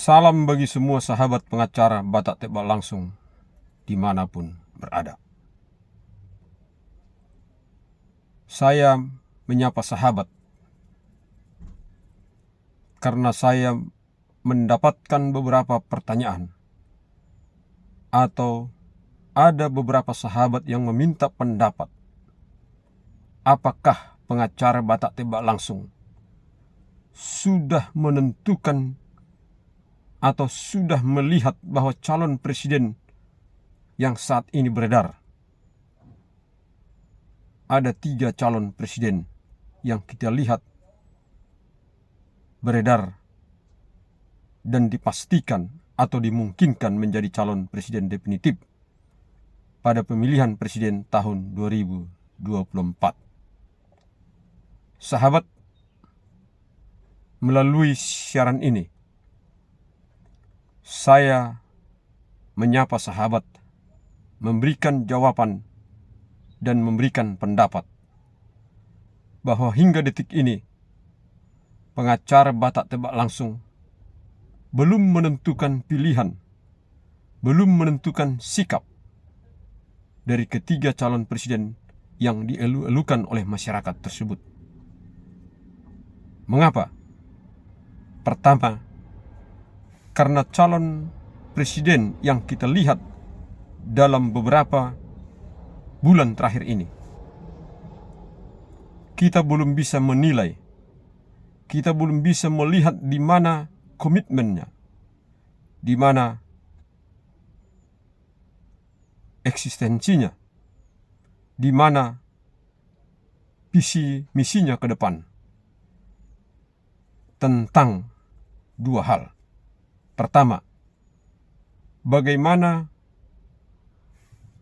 Salam bagi semua sahabat pengacara Batak Tebak Langsung dimanapun berada. Saya menyapa sahabat karena saya mendapatkan beberapa pertanyaan atau ada beberapa sahabat yang meminta pendapat. Apakah pengacara Batak Tebak Langsung sudah menentukan atau sudah melihat bahwa calon presiden yang saat ini beredar? Ada 3 calon presiden yang kita lihat beredar dan dipastikan atau dimungkinkan menjadi calon presiden definitif pada pemilihan presiden tahun 2024. Sahabat, melalui siaran ini saya menyapa sahabat, memberikan jawaban dan memberikan pendapat bahwa hingga detik ini pengacara Batak Tebak Langsung belum menentukan pilihan, belum menentukan sikap dari ketiga calon presiden yang dielu-elukan oleh masyarakat tersebut. Mengapa? Pertama, karena calon presiden yang kita lihat dalam beberapa bulan terakhir ini, kita belum bisa menilai, kita belum bisa melihat di mana komitmennya, di mana eksistensinya, di mana visi misinya ke depan tentang 2 hal. Pertama, bagaimana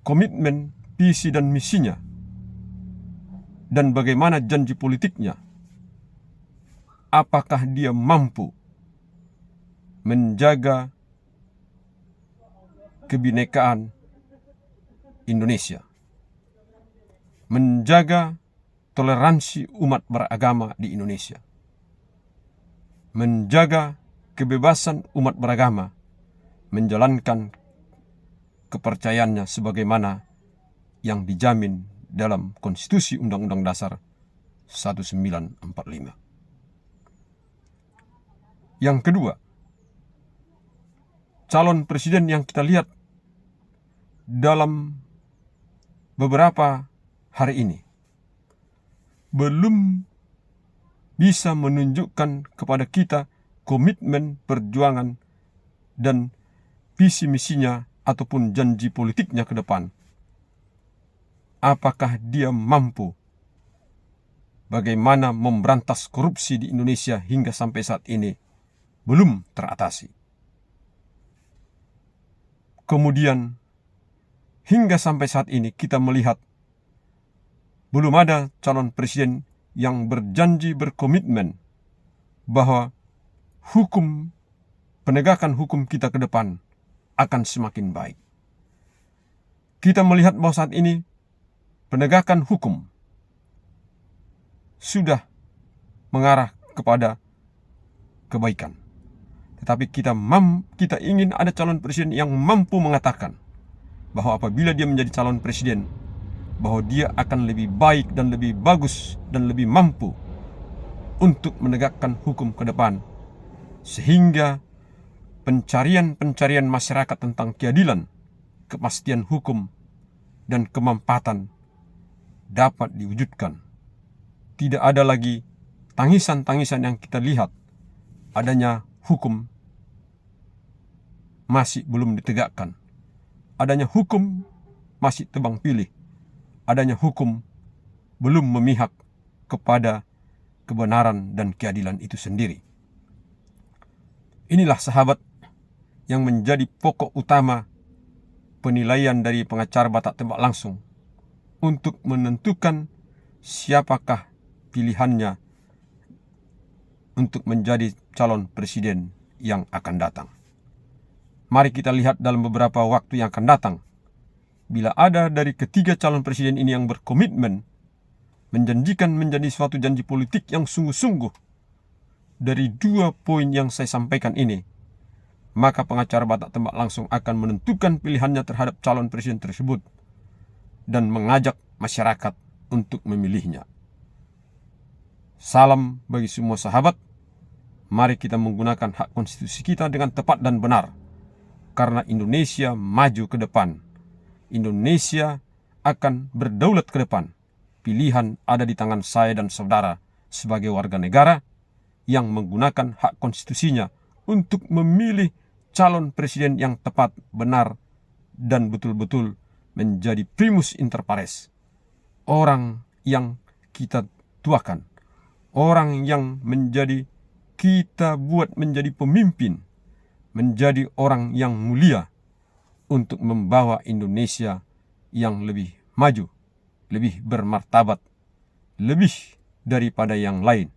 komitmen, visi dan misinya, dan bagaimana janji politiknya. Apakah dia mampu menjaga kebinekaan Indonesia, menjaga toleransi umat beragama di Indonesia, menjaga kebebasan umat beragama, menjalankan kepercayaannya sebagaimana yang dijamin dalam Konstitusi Undang-Undang Dasar 1945. Yang kedua, calon presiden yang kita lihat dalam beberapa hari ini belum bisa menunjukkan kepada kita komitmen perjuangan dan visi misinya ataupun janji politiknya ke depan. Apakah dia mampu bagaimana memberantas korupsi di Indonesia hingga sampai saat ini belum teratasi. Kemudian hingga sampai saat ini kita melihat belum ada calon presiden yang berjanji berkomitmen bahwa hukum, penegakan hukum kita ke depan akan semakin baik. Kita melihat bahwa saat ini penegakan hukum sudah mengarah kepada kebaikan. Tetapi kita ingin ada calon presiden yang mampu mengatakan bahwa apabila dia menjadi calon presiden, bahwa dia akan lebih baik dan lebih bagus dan lebih mampu untuk menegakkan hukum ke depan, sehingga pencarian masyarakat tentang keadilan, kepastian hukum, dan kemampatan dapat diwujudkan. Tidak ada lagi tangisan-tangisan yang kita lihat, adanya hukum masih belum ditegakkan, adanya hukum masih tebang pilih, adanya hukum belum memihak kepada kebenaran dan keadilan itu sendiri. Inilah sahabat yang menjadi pokok utama penilaian dari pengacara Batak Tebak Langsung untuk menentukan siapakah pilihannya untuk menjadi calon presiden yang akan datang. Mari kita lihat dalam beberapa waktu yang akan datang, bila ada dari ketiga calon presiden ini yang berkomitmen menjanjikan menjadi suatu janji politik yang sungguh-sungguh dari 2 poin yang saya sampaikan ini, maka pengacara Batak Tembak langsung akan menentukan pilihannya terhadap calon presiden tersebut dan mengajak masyarakat untuk memilihnya. Salam bagi semua sahabat. Mari kita menggunakan hak konstitusi kita dengan tepat dan benar. Karena Indonesia maju ke depan. Indonesia akan berdaulat ke depan. Pilihan ada di tangan saya dan saudara sebagai warga negara yang menggunakan hak konstitusinya untuk memilih calon presiden yang tepat, benar, dan betul-betul menjadi primus inter pares. Orang yang kita tuakan, orang yang kita buat menjadi pemimpin, menjadi orang yang mulia untuk membawa Indonesia yang lebih maju, lebih bermartabat, lebih daripada yang lain.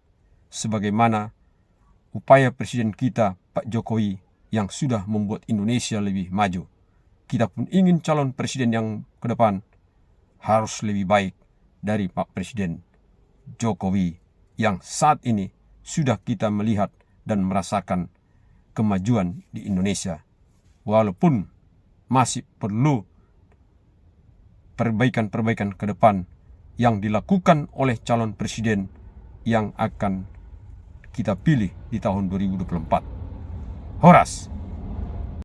Sebagaimana upaya Presiden kita, Pak Jokowi, yang sudah membuat Indonesia lebih maju. Kita pun ingin calon presiden yang ke depan harus lebih baik dari Pak Presiden Jokowi yang saat ini sudah kita melihat dan merasakan kemajuan di Indonesia. Walaupun masih perlu perbaikan-perbaikan ke depan yang dilakukan oleh calon presiden yang akan kita pilih di tahun 2024. Horas.